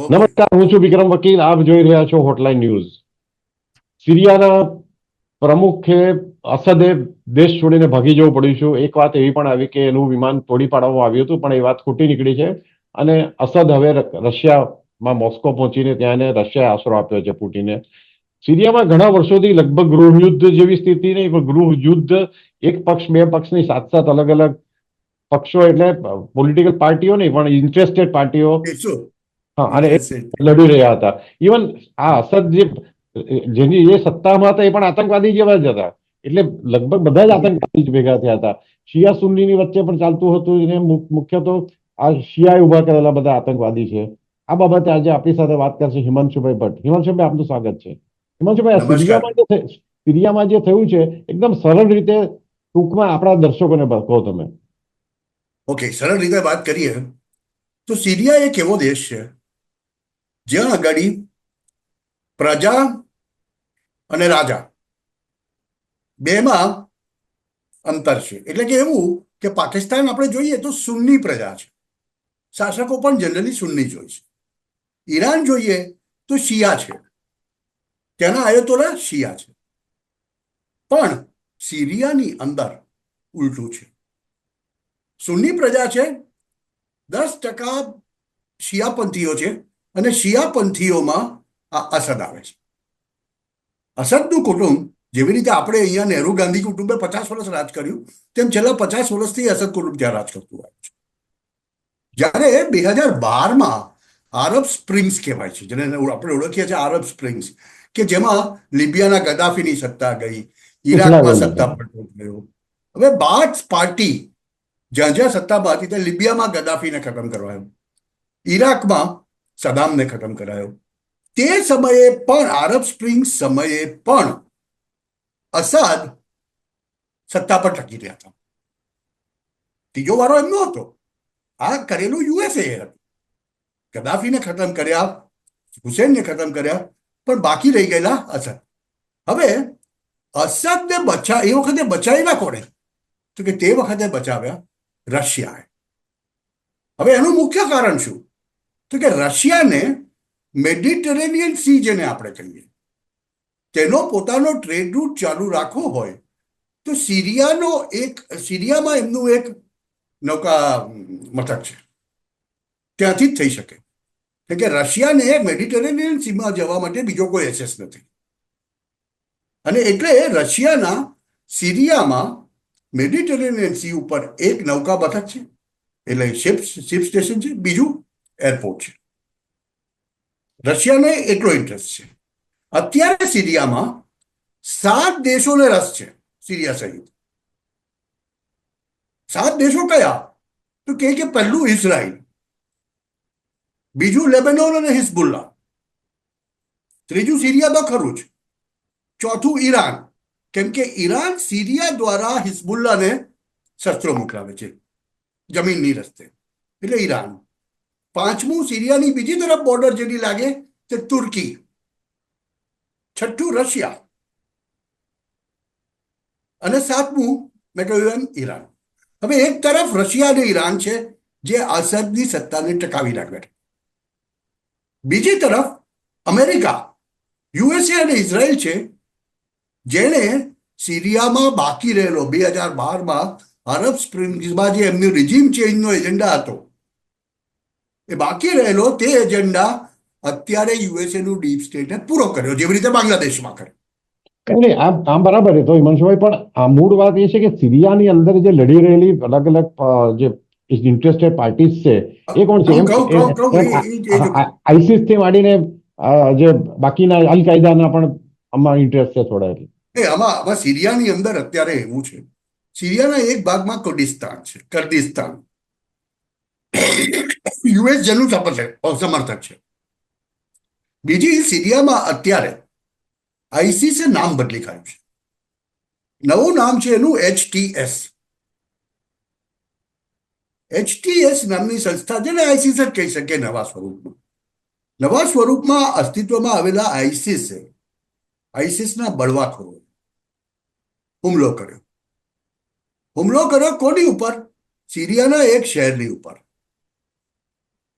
Okay. નમસ્કાર, હું છું વિક્રમ વકીલ. આપ જોઈ રહ્યા છો હોટલાઇન ન્યૂઝ. સિરિયાના પ્રમુખે અસદે દેશ છોડીને ભાગી જવું પડ્યું છે. એક વાત એવી પણ આવી કે એનું વિમાન તોડી પાડવામાં આવ્યું હતું, પણ એ વાત ખોટી નીકળી છે અને અસદ હવે રશિયામાં મોસ્કો પહોંચીને ત્યાં એને રશિયાએ આશરો આપ્યો છે પુતિને. સિરિયામાં ઘણા વર્ષોથી લગભગ ગૃહયુદ્ધ જેવી સ્થિતિ નહીં, પણ ગૃહયુદ્ધ એક પક્ષ બે પક્ષની સાથ સાથ અલગ અલગ પક્ષો એટલે પોલિટિકલ પાર્ટીઓ નહીં પણ ઇન્ટરેસ્ટેડ પાર્ટીઓ, શું હા, અને એ ઇન્ટરેસ્ટેડ? લડી રહ્યા હતા. ઇવન આ અસદ જેની એ સત્તામાં હતા એ પણ આતંકવાદી જેવા જ હતા. એટલે લગભગ બધા જ આતંકવાદી જ ભેગા થયા હતા. શિયા સુન્નીની વચ્ચે પણ ચાલતું હતું. એને મુખ્ય તો આ શિયાએ ઉભા કરેલા બધા આતંકવાદી છે. આ બાબતે આજે આપણી સાથે વાત કરશે હિમાંશુભાઈ ભટ્ટ. હિમાંશુભાઈ, આપનું સ્વાગત છે. હિમાંશુભાઈ, આ નમસ્કાર. સિરિયામાં જે થયું છે એકદમ સરળ રીતે ટૂંકમાં આપણા દર્શકોને કહો તમે. ઓકે, સરળ રીતે વાત કરીએ તો સિરિયા એક એવો દેશ છે જ્યાં આગળ પ્રજા અને રાજા બેમાં અંતર છે. એટલે કે એવું કે પાકિસ્તાન આપણે જોઈએ તો સુન્ની પ્રજા છે, શાસકો પણ જનરલી સુન્ની જ હોય છે. ઈરાન જોઈએ તો શિયા છે, ત્યાંના આયતોલા શિયા છે. પણ સિરિયાની અંદર ઉલટું છે. સુન્ની પ્રજા છે, 10% શિયાપંથીઓ છે અને શિયાપંથીઓમાં આ અસદ આવે છે. અસદનું કુટુંબ જેવી રીતે આપણે અહીંયા નહેરુ ગાંધી કુટુંબે 50 વર્ષ રાજ કર્યું, તેમ છેલ્લા 50 વર્ષથી અસદ કુટુંબ ત્યાં રાજ કરતું આવ્યું છે. જ્યારે 2012માં આરબ સ્પ્રિંગ્સ કહેવાય છે, જેને આપણે ઓળખીએ છીએ આરબ સ્પ્રિંગ્સ, કે જેમાં લિબિયાના ગદ્દાફીની સત્તા ગઈ, ઈરાકમાં સત્તા પલટો થયો. હવે બાથ પાર્ટી જ્યાં જ્યાં સત્તામાં હતી ત્યાં લિબિયામાં ગદ્દાફીને ખતમ કરાયો, ઈરાકમાં સદામને ખતમ કરાયો. તે સમયે પણ આરબ સ્પ્રિંગ સમયે પણ અસદ સત્તા પર ટકી રહ્યા હતા. ત્રીજો વારો એમનો હતો. આ કરેલું યુએસએ હતું. ગદ્દાફીને ખતમ કર્યા, હુસેનને ખતમ કર્યા, પણ બાકી રહી ગયેલા અસદ. હવે અસદને એ વખતે બચાવ્યા કોણે? તો કે તે વખતે બચાવ્યા રશિયાએ. હવે એનું મુખ્ય કારણ શું? તો કે રશિયાને મેડિટેરેનિયન સી, જેને આપણે કહીએ, તેનો પોતાનો ટ્રેડ રૂટ ચાલુ રાખવો હોય તો સિરિયામાં એમનું એક નૌકા મથક છે, ત્યાંથી જ થઈ શકે. કે રશિયાને મેડિટેરેનિયન સીમાં જવા માટે બીજો કોઈ એક્સેસ નથી. અને એટલે રશિયાના સિરિયામાં મેડિટેરેનિયન સી ઉપર એક નૌકા મથક છે, એટલે શિપ સ્ટેશન છે, બીજું એરપોર્ટ છે. રશિયાને એટલો ઇન્ટરેસ્ટ છે. અત્યારે સિરિયામાં 7 દેશોને રસ છે, સિરિયા સહિત. 7 દેશો કયા? તો કે પહેલું ઇઝરાયલ, બીજું લેબનોન અને હિઝબુલ્લા, ત્રીજું સિરિયા તો ખરું જ, ચોથું ઈરાન, કેમ કે ઈરાન સિરિયા દ્વારા હિઝબુલ્લાને શસ્ત્રો મોકલાવે છે જમીનની રસ્તે, એટલે ઈરાન. પાંચમું સિરિયાની બીજી તરફ બોર્ડર જેની લાગે તે તુર્કી, છઠ્ઠું રશિયા અને સાતમું મેં કહ્યું એમ ઈરાન. હવે એક તરફ રશિયા અને ઈરાન છે જે અસદની સત્તાને ટકાવી રાખે, બીજી તરફ અમેરિકા, યુએસએ અને ઇઝરાયલ છે, જેણે સિરિયામાં બાકી રહેલો 2012માં આરબ સ્પ્રિંગ્સમાં જે એમનું રિજીમ ચેન્જનો એજન્ડા હતો, એ બાકી રહેલો તે એજન્ડા અત્યારે યુએસએનું ડીપ સ્ટેટે પૂરો કર્યો, જેવી રીતે બાંગ્લાદેશમાં કર્યો. નહીં, આમ બરાબર છે. તો હિમાંશુભાઈ, પણ આ મૂળ વાત એ છે કે સિરિયાની અંદર જે લડી રહેલી અલગ અલગ જે ઇન્ટરેસ્ટેડ પાર્ટીઝ છે એ કોણ છે? આઈસિસ થી માંડીને જે બાકીના અલ કાયદાના પણ આમાં ઇન્ટરેસ્ટ છે થોડા. એટલે આમાં સિરિયાની અંદર અત્યારે એવું છે, સિરિયાના એક ભાગમાં કુર્દિસ્તાન છે, કર્દિસ્તાન, યુએસ જેનું સમર્થક છે. બીજી સિરિયામાં અત્યારે આઈસીસે નામ બદલી કાઢ્યું છે. નવું નામ છે એનું HTS. HTS નામની સંસ્થા, જેને આઈસીસ જ કહી શકે નવા સ્વરૂપમાં અસ્તિત્વમાં આવેલા આઈસીસના બળવાખોરો હુમલો કર્યો. કોની ઉપર? સિરિયાના એક શહેરની ઉપર,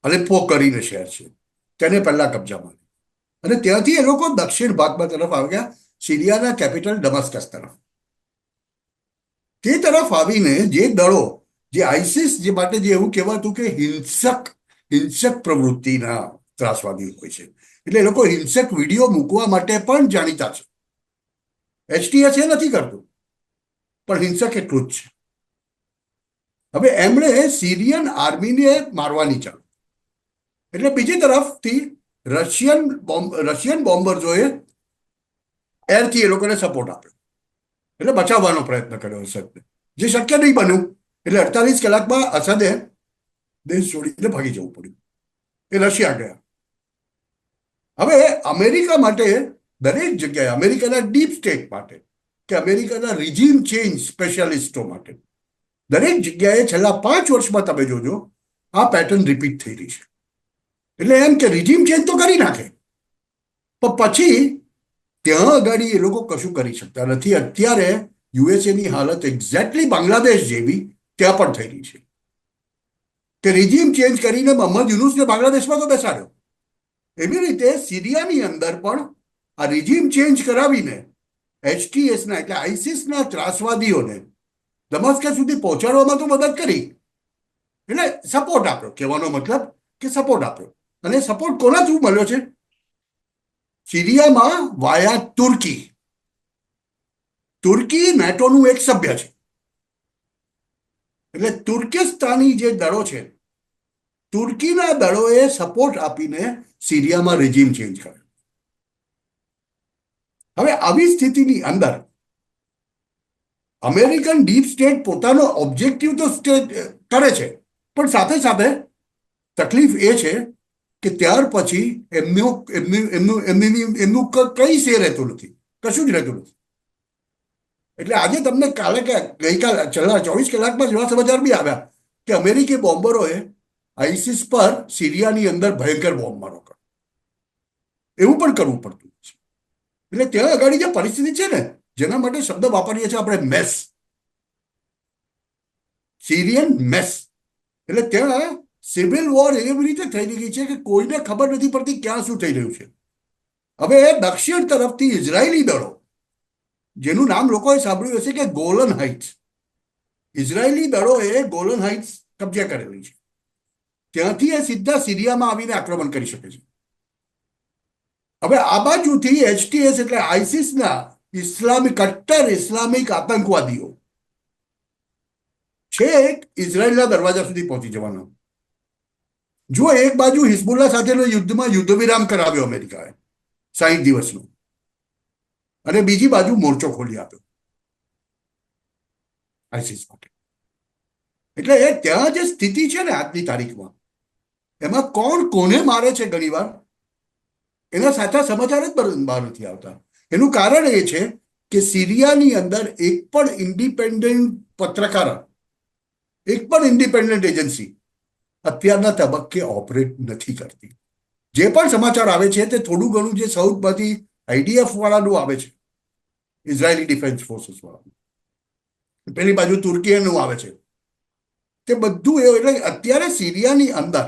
અલેપ્પો કરીને શહેર છે, તેને પહેલા કબજામાં અને ત્યાંથી એ લોકો દક્ષિણ ભાગમાં તરફ આવ્યા, સિરિયાના કેપિટલ ડમસ્કસ તરફ. તે તરફ આવીને જે દળો, જે આઈસિસ જે માટે જે એવું કહેવાતું કે હિંસક પ્રવૃત્તિના ત્રાસવાદી હોય છે, એટલે એ લોકો હિંસક વિડીયો મૂકવા માટે પણ જાણીતા છે. એચટીએસ એ નથી કરતું, પણ હિંસક એટલું જ છે. હવે એમણે સિરિયન આર્મીને મારવાની ચાલુ, એટલે બીજી તરફથી રશિયન બોમ્બર્સોએ એરથી એ લોકોને સપોર્ટ આપ્યો, એટલે બચાવવાનો પ્રયત્ન કર્યો અસદને, જે શક્ય નહીં બન્યું. એટલે 48 કલાકમાં અસદે દેશ છોડીને ભાગી જવું પડ્યું, એ રશિયા ગયા. હવે અમેરિકા માટે દરેક જગ્યાએ, અમેરિકાના ડીપ સ્ટેટ માટે કે અમેરિકાના રિજીમ ચેન્જ સ્પેશિયાલિસ્ટો માટે દરેક જગ્યાએ છેલ્લા 5 વર્ષમાં તમે જોજો આ પેટર્ન રિપીટ થઈ રહી છે. એટલે એમ કે રિજીમ ચેન્જ તો કરી નાખે, પણ પછી ત્યાં આગળ એ લોકો કશું કરી શકતા નથી. અત્યારે યુએસએની હાલત એક્ઝેક્ટલી બાંગ્લાદેશ જેવી ત્યાં પણ થઈ રહી છે કે રિજીમ ચેન્જ કરીને મોહમ્મદ યુનુસને બાંગ્લાદેશમાં તો બેસાડ્યો. એવી રીતે સિરિયાની અંદર પણ આ રિજીમ ચેન્જ કરાવીને એચટીએસના એટલે આઈસિસના ત્રાસવાદીઓને દમસ્કસ સુધી પહોંચાડવામાં તો મદદ કરી, એટલે સપોર્ટ આપ્યો. કહેવાનો મતલબ કે સપોર્ટ આપ્યો. અને સપોર્ટ કોના થ્રુ મળ્યો છે? સિરિયામાં વાયા તુર્કી. તુર્કી નેટોનું એક સભ્ય છે, એટલે તુર્કિસ્તાની જે દળો છે, તુર્કીના દળોએ સપોર્ટ આપીને સિરિયામાં રેજીમ ચેન્જ કર્યો. હવે આવી સ્થિતિની અંદર અમેરિકન ડીપ સ્ટેટ પોતાનો ઓબ્જેક્ટિવ તો કરે છે, પણ સાથે સાથે તકલીફ એ છે કે ત્યાર પછી એમનું કઈ સે રહેતું નથી, કશું જ રહેતું નથી. એટલે આજે તમને ગઈકાલે છેલ્લા 24 કલાકમાં જેવા સમાચાર બી આવ્યા કે અમેરિકી બોમ્બરોએ આઈસિસ પર સિરિયાની અંદર ભયંકર બોમ્બમારો કર્યો. એવું પણ કરવું પડતું છે. એટલે ત્યાં આગળ જે પરિસ્થિતિ છે ને, જેના માટે શબ્દ વાપરીએ છીએ આપણે, મેસ, સિરિયન મેસ. એટલે ત્યાં સિવિલ વોર એવી રીતે થઈ ગઈ છે કે કોઈને ખબર નથી પડતી ક્યાં શું થઈ રહ્યું છે. હવે દક્ષિણ તરફથી ઇઝરાયેલી દળો, જેનું નામ લોકોએ સાંભળ્યું હશે કે ગોલન હાઇટ્સ, ઇઝરાયેલી દળોએ ગોલન હાઇટ્સ કબજે કરેલી છે. ત્યાંથી એ સીધા સિરિયામાં આવીને આક્રમણ કરી શકે છે. હવે આ બાજુથી એચટીએસ એટલે આઈસિસના કટ્ટર ઇસ્લામિક આતંકવાદીઓ છેક ઇઝરાયલના દરવાજા સુધી પહોંચી જવાના. જો એક બાજુ હિઝબુલ્લા સાથેનો યુદ્ધમાં યુદ્ધ વિરામ કરાવ્યો અમેરિકાએ 60 દિવસનો, અને બીજી બાજુ મોરચો ખોલી આપ્યો આઈસિસ માટે. એટલે એ ત્યાં જે સ્થિતિ છે ને આજની તારીખમાં, એમાં કોણ કોને મારે છે ઘણીવાર એના સાચા સમાચાર જ બહાર નથી આવતા. એનું કારણ એ છે કે સિરિયાની અંદર એક પણ ઇન્ડિપેન્ડન્ટ પત્રકાર, એક પણ ઇન્ડિપેન્ડન્ટ એજન્સી અત્યારના તબક્કે ઓપરેટ નથી કરતી. જે પણ સમાચાર આવે છે તે થોડું ઘણું જે સાઉથમાંથી આઈડીએફ વાળાનું આવે છે, ઇઝરાયેલી ડિફેન્સ ફોર્સીસ વાળાનું, પેલી બાજુ તુર્કીનું આવે છે, તે બધું એવું. એટલે અત્યારે સિરિયાની અંદર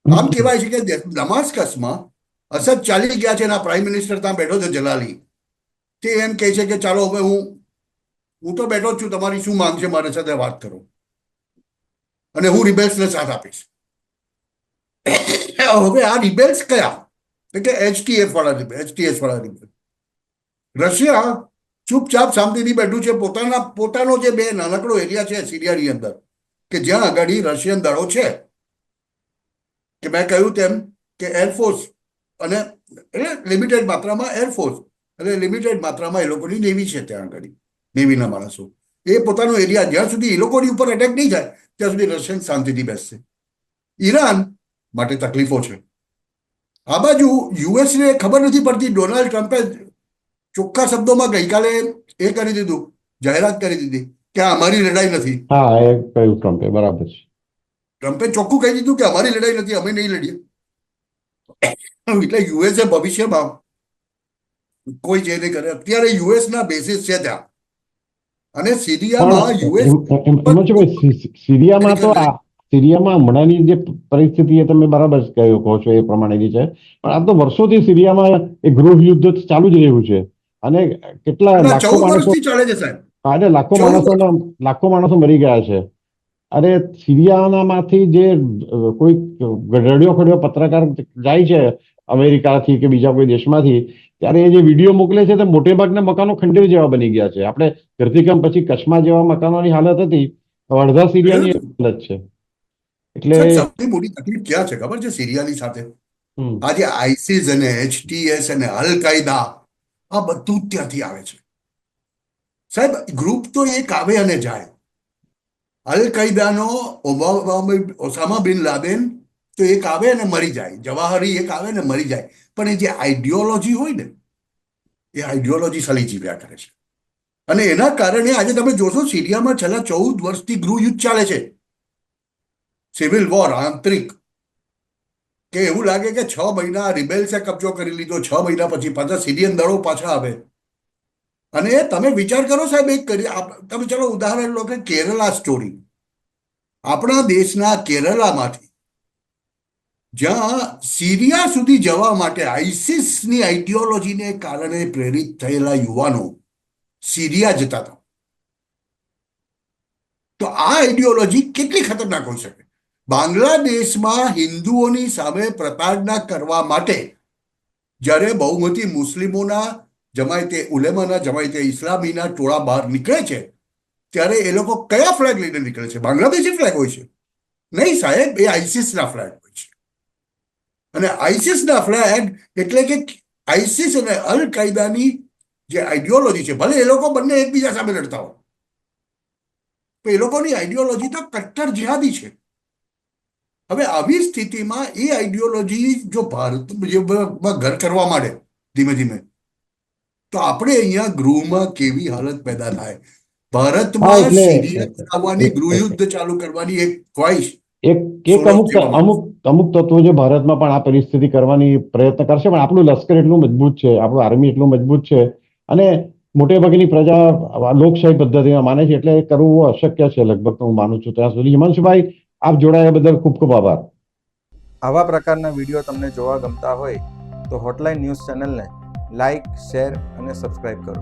આમ કહેવાય છે કે દમાસ્કસમાં અસદ ચાલી ગયા છે, એના પ્રાઇમ મિનિસ્ટર ત્યાં બેઠો છે જલાલી, તે એમ કહે છે કે ચાલો હવે હું તો બેઠો જ છું, તમારી શું માંગ છે મારી સાથે વાત કરો, અને હું રિબેલ્સને સાથ આપીશ. હવે આ રિબેલ્સ કયા? એટલે એચટીએસ વાળા રિબેલ. રશિયા ચૂપચાપ શાંતિથી બેઠું છે. પોતાનો જે બે નાનકડો એરિયા છે સિરિયાની અંદર, કે જ્યાં આગળ રશિયન દળો છે, કે મેં કહ્યું તેમ કે એરફોર્સ અને એટલે લિમિટેડ માત્રામાં એરફોર્સ અને લિમિટેડ માત્રામાં એ લોકોની નેવી છે. ત્યાં આગળ નેવીના માણસો, એ પોતાનો એરિયા, જ્યાં સુધી એ લોકોની ઉપર એટેક નહીં જાય ત્યાં સુધી રશિયન શાંતિથી બેસશે. ઈરાન માટે તકલીફો છે. આ બાજુ યુએસને ખબર નથી પડતી. ડોનાલ્ડ ટ્રમ્પે ચોખ્ખા શબ્દોમાં ગઈકાલે એ કરી દીધું, જાહેરાત કરી દીધી કે અમારી લડાઈ નથી. હા, એ કહ્યું ટ્રમ્પે, બરાબર છે. ટ્રમ્પે ચોખ્ખું કહી દીધું કે અમારી લડાઈ નથી, અમે નહીં લડીએ. એટલે યુએસએ ભવિષ્યમાં કોઈ જે નહીં કરે. અત્યારે યુએસના બેસીસ છે ત્યાં, અને સિરિયામાં યુએસ સિરિયામાં તો સિરિયામાં હમણાંની જે પરિસ્થિતિ એ તમે બરાબર કહો છો એ પ્રમાણેની છે, પણ આ તો વર્ષોથી સિરિયામાં એ ગૃહ યુદ્ધ ચાલુ જ રહ્યું છે અને કેટલા એટલે લાખો 14 માણસો, વર્ષથી ચાલે છે સાહેબ, આજે 14 વર્ષ. લાખો માણસો મરી ગયા છે. અરે સિરિયાનામાંથી જે કોઈ રડ્યો ખડ્યો પત્રકાર જાય છે અમેરિકાથી કે બીજા કોઈ દેશમાંથી, ત્યારે એ જે વિડીયો મોકલે છે તે મોટે ભાગના મકાનો ખંડેર જેવા બની ગયા છે. આપણે ધરતીકંપ પછી કચ્છમાં જેવા મકાનોની હાલત હતી, અડધા સિરિયાની એ હાલત છે. એટલે સાહેબ સૌથી મોટી તકલીફ ક્યાં છે ખબર છે સિરિયાની સાથે? હમ, આજે આઈસિસ અને HTS અને અલ કાયદા આ બધું જ ત્યાંથી આવે છે સાહેબ. ગ્રુપ તો એક આવે અને જાય. અલ કાયદાનો ઓસામા બિન લાદેન તો એક આવે અને મરી જાય, જવાહરી એક આવે ને મરી જાય, પણ એ જે આઈડિયોલોજી હોય ને એ આઈડિયોલોજી ખાલી જીવ્યા કરે છે. અને એના કારણે આજે તમે જોશો સિરિયામાં છેલ્લા 14 વર્ષથી ગૃહ યુદ્ધ ચાલે છે, સિવિલ વોર, આંતરિક, કે એવું લાગે કે 6 મહિના રિબેલ્સે કબજો કરી લીધો, 6 મહિના પછી પાછા સિરિયન દળો પાછા આવે. અને તમે વિચાર કરો સાહેબ, એક તમે ચલો ઉદાહરણ લો કે કેરલા સ્ટોરી. આપણા દેશના કેરલામાંથી જ્યાં સિરિયા સુધી જવા માટે આઈસિસની આઈડિયોલોજીને કારણે પ્રેરિત થયેલા યુવાનો સિરિયા જતા હતા. તો આ આઈડિયોલોજી કેટલી ખતરનાક હોઈ શકે? બાંગ્લાદેશમાં હિન્દુઓની સામે પ્રતાડના કરવા માટે જ્યારે બહુમતી મુસ્લિમોના જમાયતે ઉલેમાના જમાયતે ઇસ્લામીના ટોળા બહાર નીકળે છે, ત્યારે એ લોકો કયા ફ્લેગ લઈને નીકળે છે? બાંગ્લાદેશી ફ્લેગ હોય છે? નહીં સાહેબ, એ આઈસિસના ફ્લેગ હોય છે. અને આઈસિસના ફ્લેગ એટલે કે આઈસિસ અને અલ કાયદાની જે આઈડિયોલોજી છે, ભલે એ લોકો બંને એકબીજા સામે લડતા હોય, તો એ લોકોની આઈડિયોલોજી તો કટ્ટર જિહાદી છે. હવે આવી સ્થિતિમાં એ આઈડિયોલોજી જો ભારતમાં ઘર કરવા માંડે ધીમે ધીમે, તો આપણે અહીંયા ગૃહમાં કેવી હાલત પેદા થાય? ભારતમાં એટલે સિરિયા ચલાવવાની, ગૃહયુદ્ધ ચાલુ કરવાની એક ખ્વાહિશ એક સોરોસ અમુક જેવા માણસ. અમુક અમુક તત્વો જે ભારતમાં પણ આ પરિસ્થિતિ કરવાની પ્રયત્ન કરશે, પણ આપણું લશ્કર એટલું મજબૂત છે, આપણું આર્મી એટલું મજબૂત છે અને મોટે ભાગની પ્રજા લોકશાહી પદ્ધતિમાં માને છે, એટલે એ કરવું અશક્ય છે લગભગ, તો હું માનું છું ત્યાં સુધી. હિમાંશુભાઈ, આપ જોડાયા બદલ ખૂબ ખૂબ આભાર. આવા પ્રકારના વિડીયો તમને જોવા ગમતા હોય તો હોટલાઇન ન્યૂઝ ચેનલને લાઇક, શેર અને સબસ્ક્રાઇબ કરો.